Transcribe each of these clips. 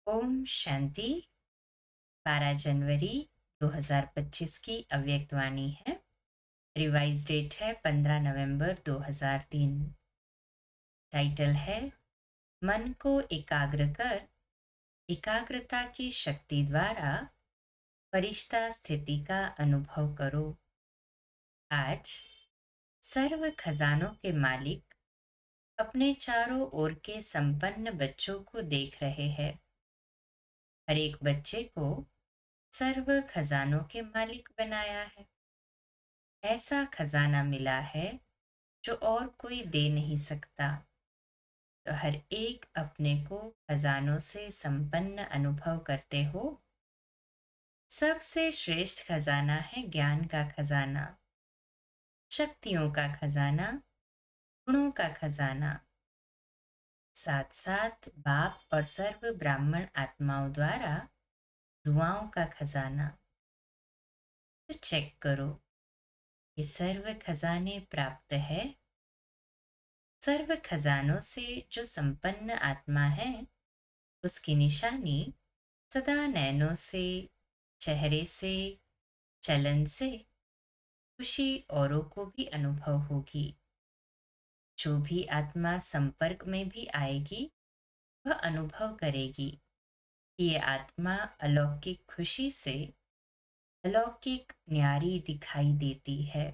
ओम शांति। 12 जनवरी 2025 की अव्यक्त वाणी है। रिवाइज डेट है 15 नवंबर 2003। टाइटल है मन को एकाग्र कर एकाग्रता की शक्ति द्वारा फरिश्ता स्थिति का अनुभव करो। आज सर्व खजानों के मालिक अपने चारों ओर के संपन्न बच्चों को देख रहे हैं। हर एक बच्चे को सर्व खजानों के मालिक बनाया है। ऐसा खजाना मिला है जो और कोई दे नहीं सकता। तो हर एक अपने को खजानों से संपन्न अनुभव करते हो। सबसे श्रेष्ठ खजाना है ज्ञान का खजाना, शक्तियों का खजाना, गुणों का खजाना, साथ साथ बाप और सर्व ब्राह्मण आत्माओं द्वारा दुआओं का खजाना। तो चेक करो, ये सर्व खजाने प्राप्त है। सर्व खजानों से जो संपन्न आत्मा है उसकी निशानी सदा नैनों से, चेहरे से, चलन से खुशी औरों को भी अनुभव होगी। जो भी आत्मा संपर्क में भी आएगी वह अनुभव करेगी कि ये आत्मा अलौकिक खुशी से अलौकिक न्यारी दिखाई देती है।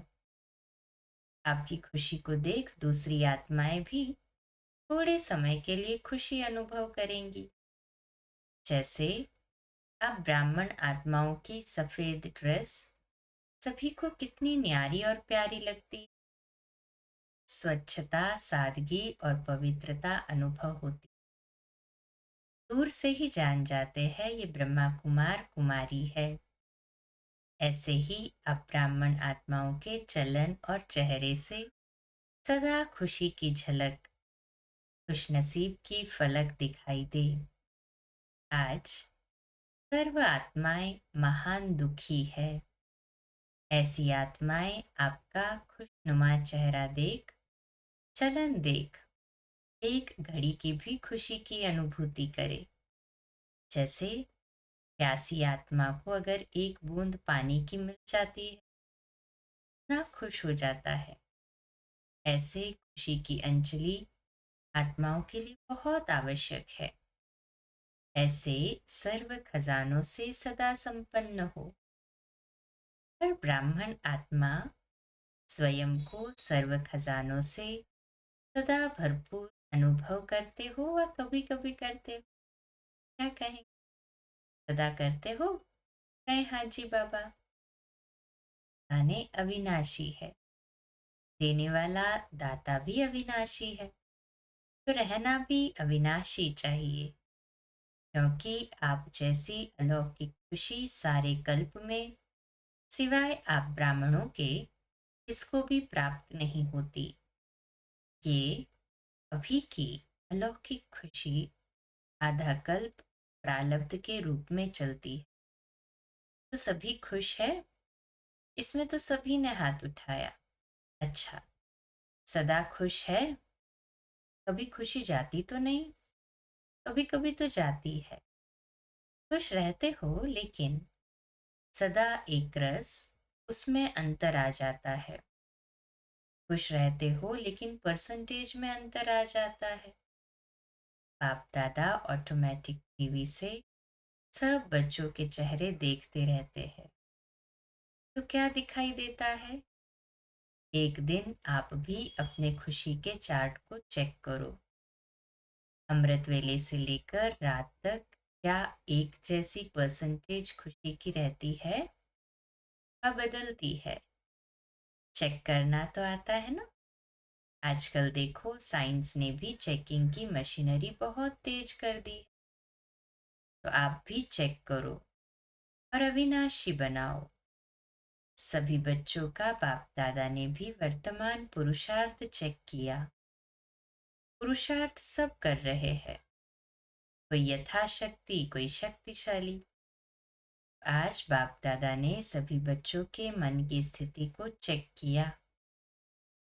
आपकी खुशी को देख दूसरी आत्माएं भी थोड़े समय के लिए खुशी अनुभव करेंगी। जैसे आप ब्राह्मण आत्माओं की सफेद ड्रेस सभी को कितनी न्यारी और प्यारी लगती। स्वच्छता, सादगी और पवित्रता अनुभव होती। दूर से ही जान जाते हैं ये ब्रह्मा कुमार कुमारी है। ऐसे ही अब ब्राह्मण आत्माओं के चलन और चेहरे से सदा खुशी की झलक, खुशनसीब की फलक दिखाई दे। आज सर्व आत्माएं महान दुखी है। ऐसी आत्माएं आपका खुशनुमा चेहरा देख, चलन देख एक घड़ी की भी खुशी की अनुभूति करे। जैसे प्यासी आत्मा को अगर एक बूंद पानी की मिल जाती है ना, खुश हो जाता है। ऐसे खुशी की अंजलि आत्माओं के लिए बहुत आवश्यक है। ऐसे सर्व खजानों से सदा संपन्न हो। हर ब्राह्मण आत्मा स्वयं को सर्व खजानों से सदा भरपूर अनुभव करते हो व कभी कभी करते हो। क्या कहें, सदा करते हो? कहें हाँ जी बाबा। दाने अविनाशी है, देने वाला दाता भी अविनाशी है, तो रहना भी अविनाशी चाहिए। क्योंकि आप जैसी अलौकिक खुशी सारे कल्प में सिवाय आप ब्राह्मणों के किसको भी प्राप्त नहीं होती। ये अभी की अलौकिक खुशी आधा कल्प प्रारब्ध के रूप में चलती है। तो सभी खुश है, इसमें तो सभी ने हाथ उठाया। अच्छा, सदा खुश है? कभी खुशी जाती तो नहीं? कभी कभी तो जाती है। खुश रहते हो लेकिन सदा एक रस, उसमें अंतर आ जाता है। खुश रहते हो लेकिन परसेंटेज में अंतर आ जाता है। बाप दादा ऑटोमेटिक टीवी से सब बच्चों के चेहरे देखते रहते हैं। तो क्या दिखाई देता है? एक दिन आप भी अपने खुशी के चार्ट को चेक करो। अमृत वेले से लेकर रात तक क्या एक जैसी परसेंटेज खुशी की रहती है या बदलती है? चेक करना तो आता है ना। आजकल देखो साइंस ने भी चेकिंग की मशीनरी बहुत तेज कर दी। तो आप भी चेक करो और अविनाशी बनाओ। सभी बच्चों का बाप दादा ने भी वर्तमान पुरुषार्थ चेक किया। पुरुषार्थ सब कर रहे हैं, कोई यथाशक्ति, कोई शक्तिशाली। आज बाप दादा ने सभी बच्चों के मन की स्थिति को चेक किया,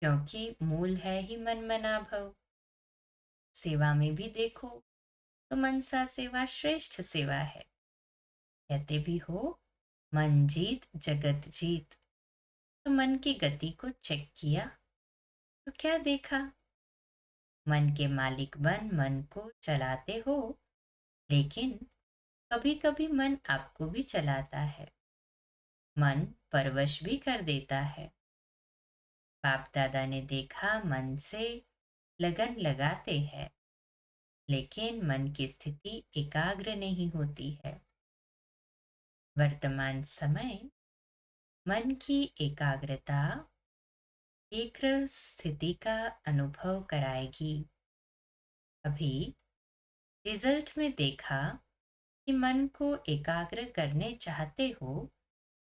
क्योंकि मूल है ही मन मना भव। सेवा में भी देखो, तो मनसा सेवा श्रेष्ठ सेवा है। कहते भी हो मन जीत जगत जीत। तो मन की गति को चेक किया तो क्या देखा? मन के मालिक बन मन को चलाते हो, लेकिन कभी कभी मन आपको भी चलाता है। मन परवश भी कर देता है। बाप दादा ने देखा मन से लगन लगाते हैं, लेकिन मन की स्थिति एकाग्र नहीं होती है। वर्तमान समय मन की एकाग्रता एक स्थिति का अनुभव कराएगी। अभी रिजल्ट में देखा कि मन को एकाग्र करने चाहते हो,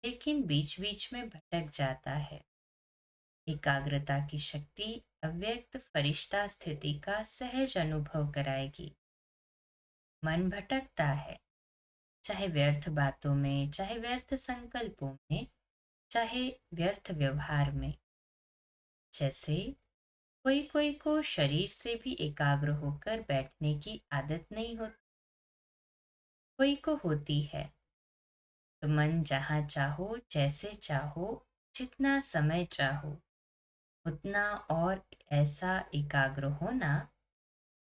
लेकिन बीच बीच में भटक जाता है। एकाग्रता की शक्ति अव्यक्त फरिश्ता स्थिति का सहज अनुभव कराएगी। मन भटकता है, चाहे व्यर्थ बातों में, चाहे व्यर्थ संकल्पों में, चाहे व्यर्थ व्यवहार में। जैसे कोई कोई को शरीर से भी एकाग्र होकर बैठने की आदत नहीं होती, कोई को होती है। तो मन जहां चाहो, जैसे चाहो, जितना समय चाहो, उतना और ऐसा एकाग्र होना,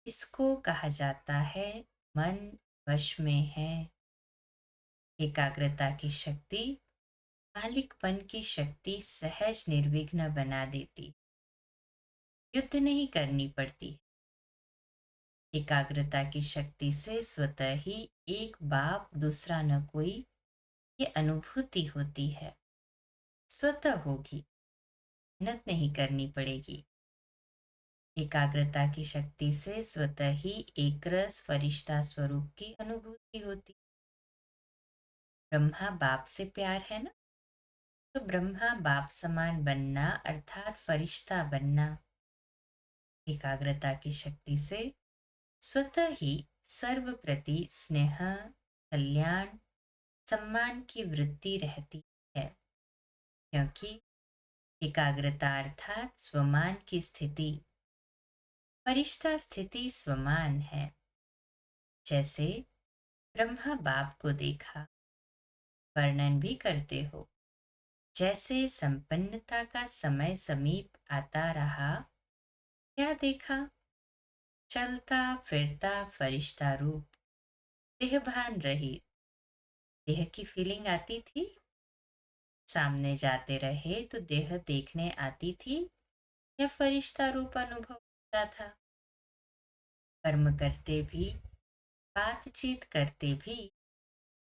इसको कहा जाता है मन वश में है। एकाग्रता की शक्ति मालिकपन की शक्ति सहज निर्विघ्न बना देती। युद्ध नहीं करनी पड़ती। एकाग्रता की शक्ति से स्वतः ही एक बाप दूसरा न कोई, ये अनुभूति होती है। स्वतः होगी, मेहनत नहीं करनी पड़ेगी। एकाग्रता की शक्ति से स्वतः ही एक रस फरिश्ता स्वरूप की अनुभूति होती। ब्रह्मा बाप से प्यार है ना, तो ब्रह्मा बाप समान बनना अर्थात फरिश्ता बनना। एकाग्रता की शक्ति से स्वतः ही सर्व प्रति स्नेह, कल्याण, सम्मान की वृत्ति रहती है, क्योंकि एकाग्रता अर्थात स्वमान की स्थिति। फरिश्ता स्थिति स्वमान है। जैसे ब्रह्मा बाप को देखा, वर्णन भी करते हो। जैसे संपन्नता का समय समीप आता रहा, क्या देखा? चलता फिरता फरिश्ता रूप, देहभान रहित। देह की फीलिंग आती थी? सामने जाते रहे तो देह देखने आती थी या फरिश्ता रूप अनुभव होता था? कर्म करते भी, बातचीत करते भी,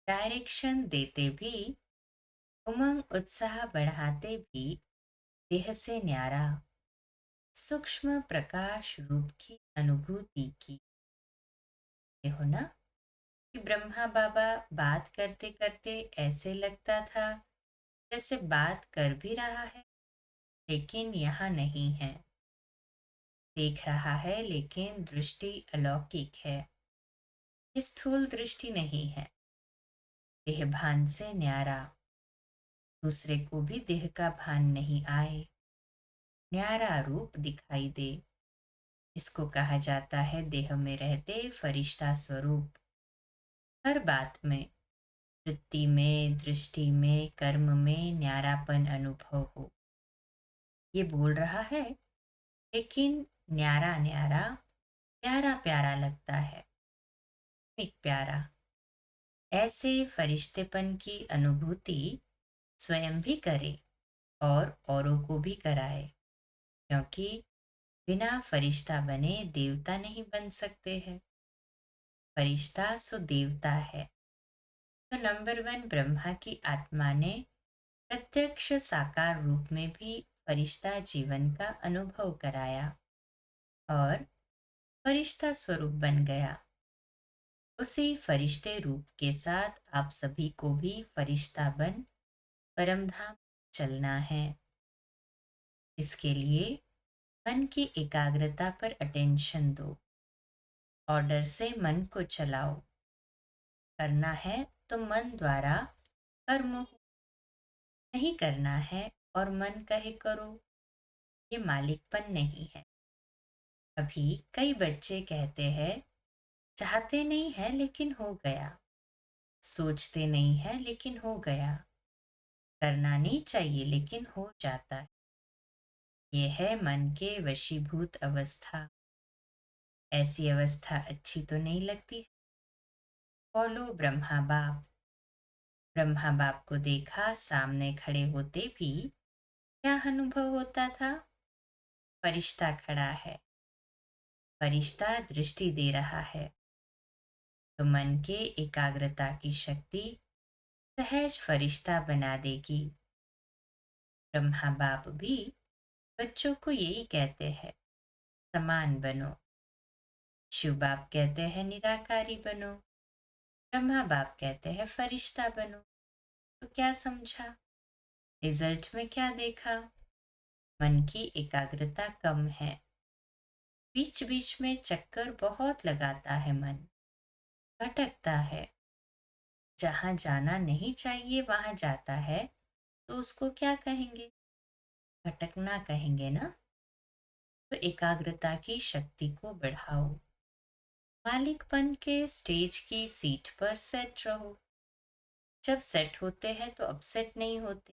डायरेक्शन देते भी, उमंग उत्साह बढ़ाते भी, देह से न्यारा सूक्ष्म प्रकाश रूप की अनुभूति की। ये हो ना कि ब्रह्मा बाबा बात करते करते ऐसे लगता था जैसे बात कर भी रहा है, लेकिन यहाँ नहीं है। देख रहा है लेकिन दृष्टि अलौकिक है, स्थूल दृष्टि नहीं है। देह भान से न्यारा, दूसरे को भी देह का भान नहीं आए, न्यारा रूप दिखाई दे। इसको कहा जाता है देह में रहते फरिश्ता स्वरूप। हर बात में, वृत्ति में, दृष्टि में, कर्म में न्यारापन अनुभव हो। ये बोल रहा है, लेकिन न्यारा न्यारा, प्यारा प्यारा लगता है, एक प्यारा। ऐसे फरिश्तेपन की अनुभूति स्वयं भी करे और औरों को भी कराए, क्योंकि बिना फरिश्ता बने देवता नहीं बन सकते हैं। फरिश्ता सो देवता है। तो नंबर 1 ब्रह्मा की आत्मा ने प्रत्यक्ष साकार रूप में भी फरिश्ता जीवन का अनुभव कराया और फरिश्ता स्वरूप बन गया। उसी फरिश्ते रूप के साथ आप सभी को भी फरिश्ता बन परमधाम चलना है। इसके लिए मन की एकाग्रता पर अटेंशन दो। ऑर्डर से मन को चलाओ। करना है तो मन द्वारा कर्म हो, नहीं करना है और मन कहे करो, ये मालिकपन नहीं है। अभी कई बच्चे कहते हैं चाहते नहीं है लेकिन हो गया, सोचते नहीं है लेकिन हो गया, करना नहीं चाहिए लेकिन हो जाता है। ये है मन के वशीभूत अवस्था। ऐसी अवस्था अच्छी तो नहीं लगती। बोलो ब्रह्मा बाप। ब्रह्मा बाप को देखा, सामने खड़े होते भी क्या अनुभव होता था? फरिश्ता खड़ा है, फरिश्ता दृष्टि दे रहा है, तो मन के एकाग्रता की शक्ति सहज फरिश्ता बना देगी। ब्रह्मा बाप भी बच्चों को यही कहते हैं, समान बनो। शिव बाप कहते हैं निराकारी बनो, ब्रह्मा बाप कहते हैं फरिश्ता बनो। तो क्या समझा? रिजल्ट में क्या देखा? मन की एकाग्रता कम है, बीच बीच में चक्कर बहुत लगाता है मन, भटकता है, जहां जाना नहीं चाहिए वहां जाता है, तो उसको क्या कहेंगे? भटकना कहेंगे ना। तो एकाग्रता की शक्ति को बढ़ाओ, मालिकपन के स्टेज की सीट पर सेट रहो। जब सेट होते हैं तो अपसेट नहीं होते,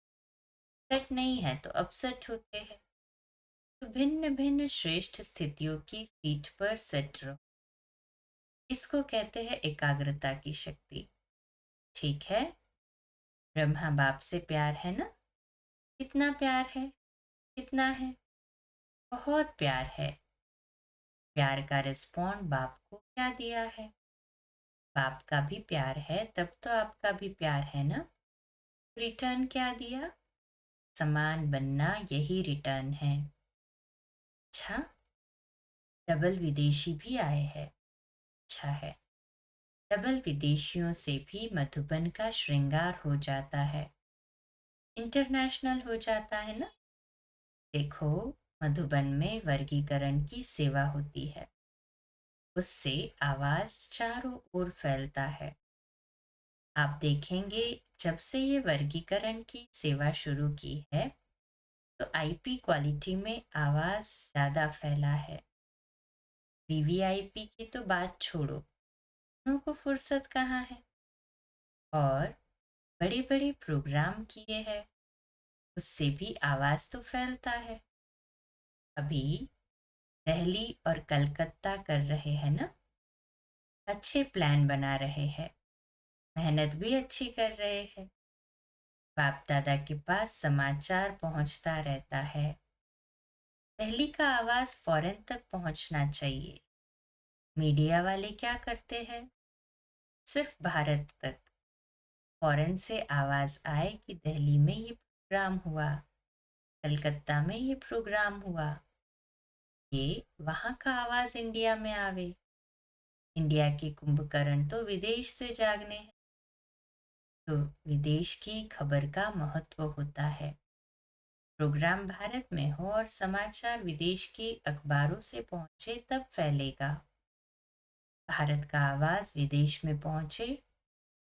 सेट नहीं है तो अपसेट होते हैं। तो भिन्न भिन्न श्रेष्ठ स्थितियों की सीट पर सेट रहो, इसको कहते हैं एकाग्रता की शक्ति। ठीक है। ब्रह्मा बाप से प्यार है ना? कितना प्यार है? कितना है? बहुत प्यार है। प्यार का रिस्पॉन्ड बाप को क्या दिया है? बाप का भी प्यार है, तब तो आपका भी प्यार है ना। रिटर्न क्या दिया? समान बनना, यही रिटर्न है। अच्छा, डबल विदेशी भी आए हैं। अच्छा है। डबल विदेशियों से भी मधुबन का श्रृंगार हो जाता है, इंटरनेशनल हो जाता है ना। देखो, मधुबन में वर्गीकरण की सेवा होती है, उससे आवाज चारों ओर फैलता है। आप देखेंगे, जब से ये वर्गीकरण की सेवा शुरू की है, तो आईपी क्वालिटी में आवाज ज्यादा फैला है। वीवीआईपी की तो बात छोड़ो, उनको फुर्सत कहाँ है। और बड़े बड़े प्रोग्राम किए हैं, उससे भी आवाज तो फैलता है। अभी दिल्ली और कलकत्ता कर रहे हैं ना, अच्छे प्लान बना रहे हैं, मेहनत भी अच्छी कर रहे हैं। बाप दादा के पास समाचार पहुंचता रहता है। दिल्ली का आवाज फॉरेन तक पहुंचना चाहिए। मीडिया वाले क्या करते हैं? सिर्फ भारत तक। फॉरेन से आवाज आए कि दिल्ली में ये प्रोग्राम हुआ, कलकत्ता में ये प्रोग्राम हुआ, ये वहां का आवाज इंडिया में आवे। इंडिया के कुंभकर्ण तो विदेश से जागने हैं, तो विदेश की खबर का महत्व होता है। प्रोग्राम भारत में हो और समाचार विदेश के अखबारों से पहुंचे तब फैलेगा। भारत का आवाज विदेश में पहुंचे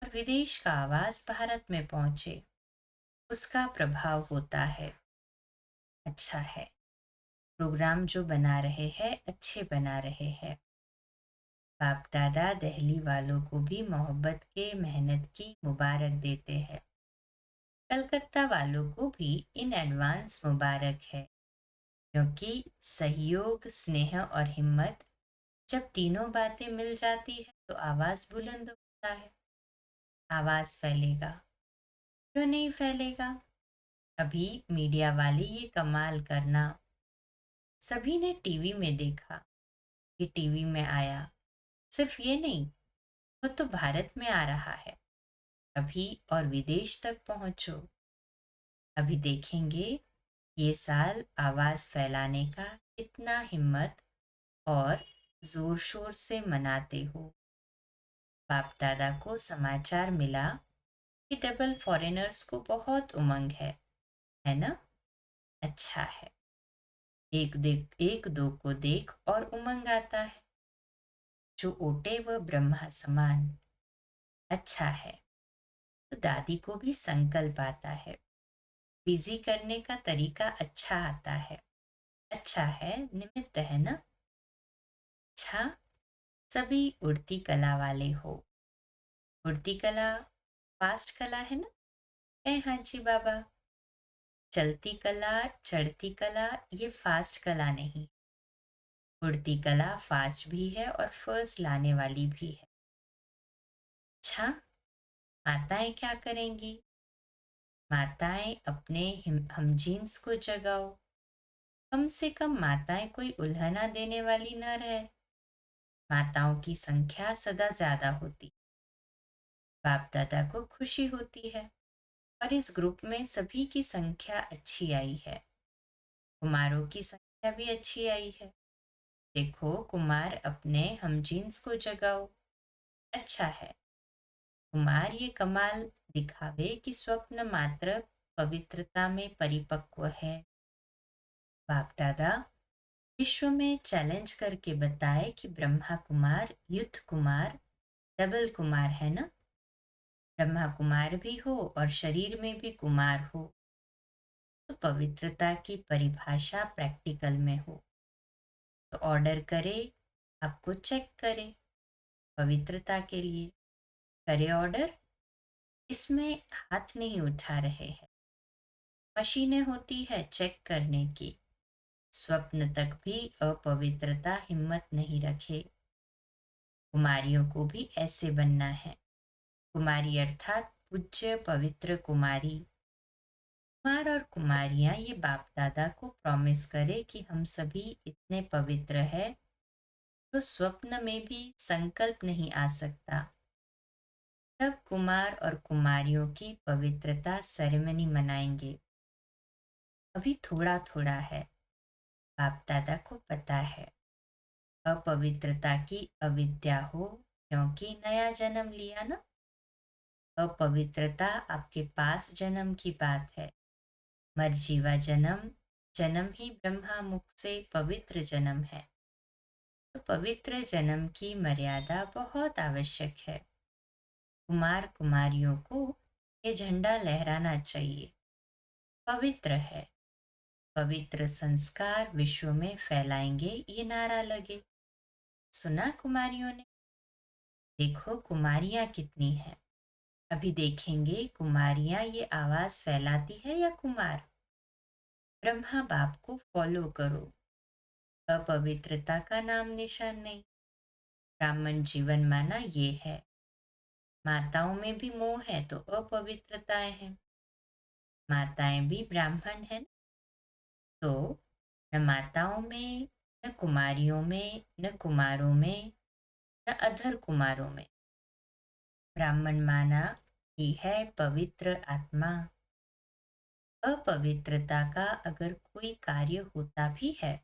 और विदेश का आवाज भारत में पहुंचे, उसका प्रभाव होता है। अच्छा है। प्रोग्राम जो बना रहे हैं अच्छे बना रहे हैं। बाप दादा दिल्ली वालों को भी मोहब्बत के मेहनत की मुबारक देते हैं। कलकत्ता वालों को भी इन एडवांस मुबारक है, क्योंकि सहयोग, स्नेह और हिम्मत, जब तीनों बातें मिल जाती है तो आवाज बुलंद होता है, आवाज फैलेगा। क्यों नहीं फैलेगा? अभी मीडिया वाले ये कमाल करना, सभी ने टीवी में देखा, ये टीवी में आया। सिर्फ ये नहीं, वो तो भारत में आ रहा है। अभी और विदेश तक पहुंचो। अभी देखेंगे ये साल आवाज फैलाने का कितना हिम्मत और जोर शोर से मनाते हो। बाप दादा को समाचार मिला कि डबल फॉरेनर्स को बहुत उमंग है ना? अच्छा है। एक दो को देख और उमंग आता है, जो ओटे वह ब्रह्मा समान। अच्छा है। तो दादी को भी संकल्प आता है, बिजी करने का तरीका अच्छा आता है। अच्छा है, निमित्त है ना। अच्छा, सभी उड़ती कला वाले हो। उड़ती कला फास्ट कला है ना? हाँ जी बाबा। चलती कला, चढ़ती कला ये फास्ट कला नहीं। उड़ती कला फास्ट भी है और फर्स्ट लाने वाली भी है। अच्छा, माताएं क्या करेंगी? माताएं अपने हम जीन्स को जगाओ। कम से कम माताएं कोई उल्हना देने वाली न रहे। माताओं की संख्या सदा ज्यादा होती। बाप दादा को खुशी होती है और इस ग्रुप में सभी की संख्या अच्छी आई है। कुमारों की संख्या भी अच्छी आई है। देखो कुमार अपने हम जीन्स को जगाओ। अच्छा है। कुमार ये कमाल दिखावे कि स्वप्न मात्र पवित्रता में परिपक्व है। बाप दादा विश्व में चैलेंज करके बताए कि ब्रह्मा कुमार, युद्ध कुमार, डबल कुमार है ना? ब्रह्मा कुमार भी हो और शरीर में भी कुमार हो, तो पवित्रता की परिभाषा प्रैक्टिकल में हो। तो ऑर्डर करे, आपको चेक करे पवित्रता के लिए। करे ऑर्डर। इसमें हाथ नहीं उठा रहे हैं। मशीनें होती है चेक करने की। स्वप्न तक भी अपवित्रता हिम्मत नहीं रखे। कुमारियों को भी ऐसे बनना है। कुमारी अर्थात पूज्य पवित्र कुमारी। कुमार और कुमारियां ये बाप दादा को प्रॉमिस करे कि हम सभी इतने पवित्र है तो स्वप्न में भी संकल्प नहीं आ सकता। तब कुमार और कुमारियों की पवित्रता सेरेमनी मनाएंगे। अभी थोड़ा थोड़ा है। बाप दादा को पता है अपवित्रता की अविद्या हो, क्योंकि नया जन्म लिया ना। अपवित्रता आपके पास जन्म की बात है। मरजीवा जन्म, जन्म ही ब्रह्मा मुख से पवित्र जन्म है। तो पवित्र जन्म की मर्यादा बहुत आवश्यक है। कुमार कुमारियों को ये झंडा लहराना चाहिए। पवित्र है। पवित्र संस्कार विश्व में फैलाएंगे ये नारा लगे। सुना कुमारियों ने? देखो कुमारियां कितनी हैं। अभी देखेंगे कुमारियां ये आवाज फैलाती है या कुमार। ब्रह्मा बाप को फॉलो करो। अपवित्रता का नाम निशान नहीं। ब्राह्मण जीवन माना ये है। माताओं में भी मोह है तो अपवित्रताएं हैं। माताएं भी ब्राह्मण हैं तो न माताओं में, न कुमारियों में, न कुमारों में, न अधर कुमारों में। ब्राह्मण माना ही है पवित्र आत्मा। अपवित्रता का अगर कोई कार्य होता भी है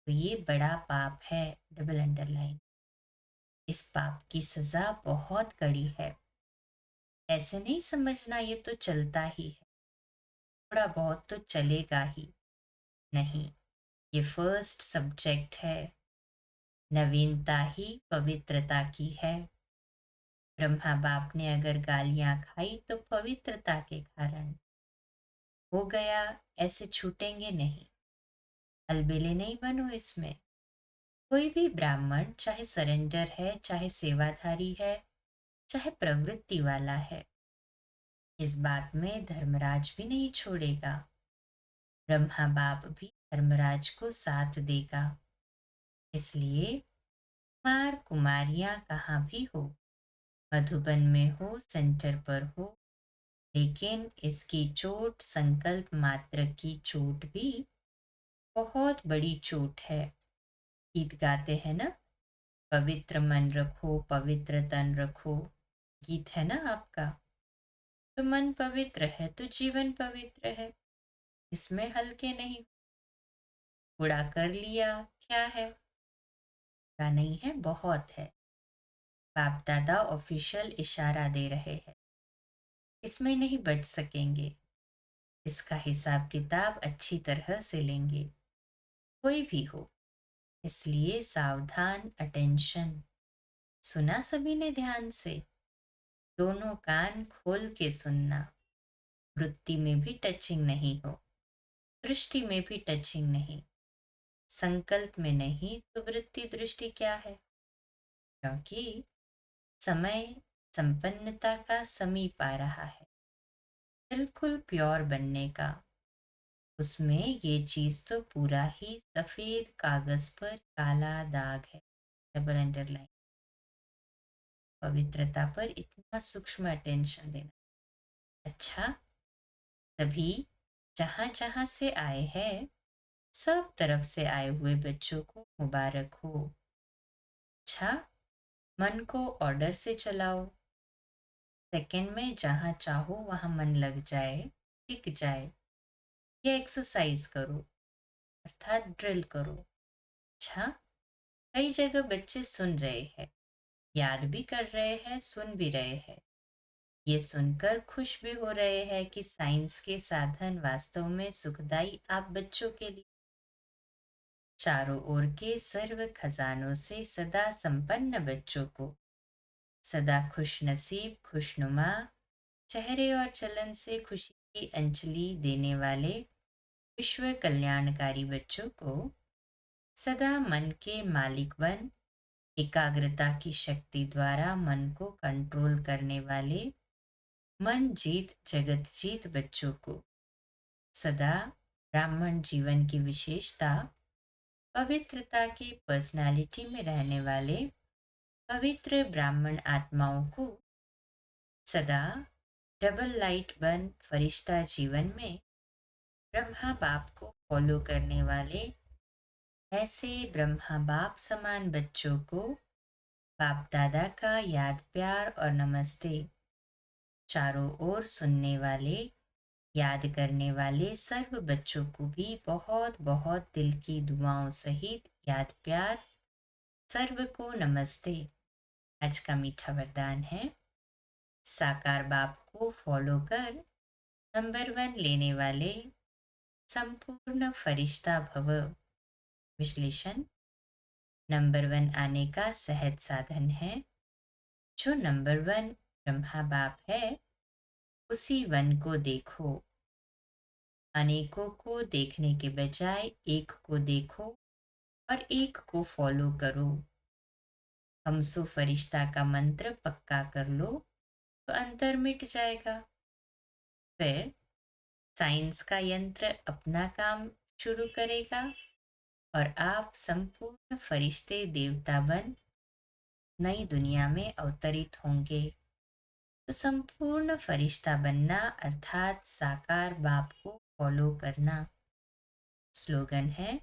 तो ये बड़ा पाप है। Double underline. इस पाप की सजा बहुत कड़ी है। ऐसे नहीं समझना ये तो चलता ही है, थोड़ा बहुत तो चलेगा ही नहीं। ये फर्स्ट सब्जेक्ट है। नवीनता ही पवित्रता की है। ब्रह्मा बाप ने अगर गालियां खाई तो पवित्रता के कारण हो गया, ऐसे छूटेंगे नहीं। अलबेले नहीं बनो इसमें। कोई भी ब्राह्मण चाहे सरेंडर है, चाहे सेवाधारी है, चाहे प्रवृत्ति वाला है, इस बात में धर्मराज भी नहीं छोड़ेगा। ब्रह्मा बाप भी धर्मराज को साथ देगा। इसलिए कुमार कुमारियां कहाँ भी हो, मधुबन में हो, सेंटर पर हो, लेकिन इसकी चोट संकल्प मात्र की चोट भी बहुत बड़ी चोट है। गीत गाते हैं ना, पवित्र मन रखो, पवित्र तन रखो। गीत है ना आपका। तो मन पवित्र है तो जीवन पवित्र है। इसमें हल्के नहीं। कूड़ा कर लिया क्या है? का नहीं है, बहुत है। बाप दादा ऑफिशियल इशारा दे रहे हैं। इसमें नहीं बच सकेंगे। इसका हिसाब किताब अच्छी तरह से लेंगे, कोई भी हो। इसलिए सावधान, अटेंशन। सुना सभी ने ध्यान से? दोनों कान खोल के सुनना। वृत्ति में भी टचिंग नहीं हो, दृष्टि में भी टचिंग नहीं। संकल्प में नहीं तो वृत्ति दृष्टि क्या है? क्योंकि समय संपन्नता का समीप आ रहा है, बिल्कुल प्योर बनने का। उसमें ये चीज तो पूरा ही सफेद कागज पर काला दाग है, डबल अंडरलाइन। पवित्रता पर इतना सूक्ष्म अटेंशन देना। अच्छा, तभी जहां जहां से आए हैं, सब तरफ से आए हुए बच्चों को मुबारक हो। अच्छा, मन को ऑर्डर से चलाओ। सेकंड में जहां चाहो वहां मन लग जाए, टिक जाए। ये एक्सरसाइज करो, अर्थात ड्रिल करो। अच्छा, कई जगह बच्चे सुन रहे हैं, याद भी कर रहे हैं, सुन भी रहे हैं। ये सुनकर खुश भी हो रहे हैं कि साइंस के साधन वास्तव में सुखदाई आप बच्चों के लिए। चारों ओर के सर्व खजानों से सदा संपन्न बच्चों को, सदा खुश नसीब खुशनुमा चेहरे और चलन से खुशी की अंजलि देने वाले विश्व कल्याणकारी बच्चों को, सदा मन के मालिक बन एकाग्रता की शक्ति द्वारा मन को कंट्रोल करने वाले मन जीत जगत जीत बच्चों को, सदा ब्राह्मण जीवन की विशेषता पवित्रता की पर्सनालिटी में रहने वाले पवित्र ब्राह्मण आत्माओं को, सदा डबल लाइट बन फरिश्ता जीवन में ब्रह्मा बाप को फॉलो करने वाले ऐसे ब्रह्मा बाप समान बच्चों को बाप दादा का याद प्यार और नमस्ते। चारों ओर सुनने वाले याद करने वाले सर्व बच्चों को भी बहुत बहुत दिल की दुआओं सहित याद प्यार। सर्व को नमस्ते। आज का मीठा वरदान है, साकार बाप को फॉलो कर नंबर 1 लेने वाले संपूर्ण फरिश्ता भव। विश्लेषण, नंबर 1 आने का सहज साधन है। जो नंबर 1 ब्रह्मा बाप है, उसी वन को देखो। अनेकों को देखने के बजाय एक को देखो और एक को फॉलो करो। हमसो फरिश्ता का मंत्र पक्का कर लो तो अंतर मिट जाएगा। फिर साइंस का यंत्र अपना काम शुरू करेगा और आप संपूर्ण फरिश्ते देवता बन नई दुनिया में अवतरित होंगे। तो संपूर्ण फरिश्ता बनना अर्थात साकार बाप को फॉलो करना। स्लोगन है,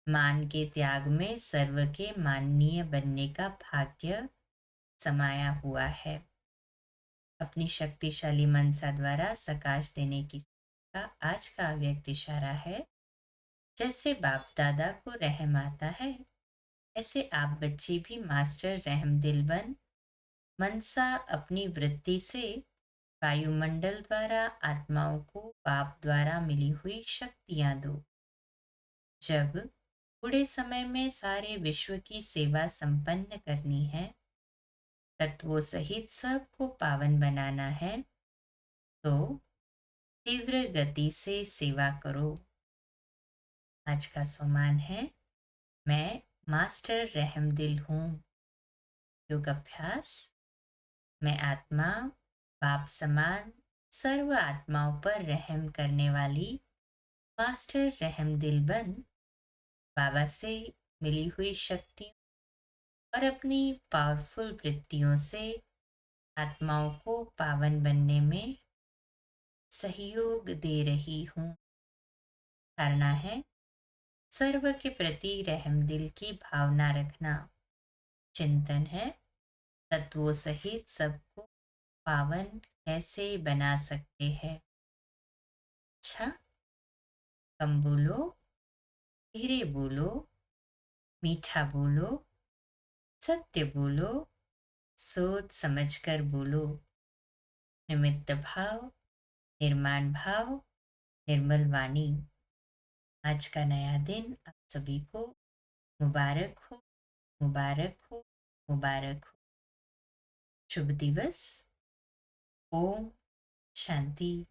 मान के त्याग में सर्व के माननीय बनने का भाग्य समाया हुआ है। अपनी शक्तिशाली मनसा द्वारा सकाश देने की का आज का अव्यक्त इशारा है। जैसे बाप दादा को रहम आता है, ऐसे आप बच्चे भी मास्टर रहमदिल बन मनसा अपनी वृत्ति से वायुमंडल द्वारा आत्माओं को बाप द्वारा मिली हुई शक्तियां दो। जब बूढ़े समय में सारे विश्व की सेवा संपन्न करनी है, तत्वों सहित सबको पावन बनाना है, तो तीव्र गति से सेवा करो। आज का सोमान है, मैं मास्टर रहमदिल हूँ। योग अभ्यास, मैं आत्मा बाप समान सर्व आत्माओं पर रहम करने वाली मास्टर रहमदिल बन बाबा से मिली हुई शक्ति और अपनी पावरफुल वृत्तियों से आत्माओं को पावन बनने में सहयोग दे रही हूँ। धारणा है, सर्व के प्रति रहमदिल की भावना रखना। चिंतन है, तत्वों सहित सबको पावन कैसे बना सकते हैं। अच्छा, कम बोलो, धीरे बोलो, मीठा बोलो, सत्य बोलो, सोच समझकर बोलो। निमित्त भाव, निर्माण भाव, निर्मल वाणी। आज का नया दिन आप सभी को मुबारक हो, मुबारक हो, मुबारक हो। शुभ दिवस। ओम शांति।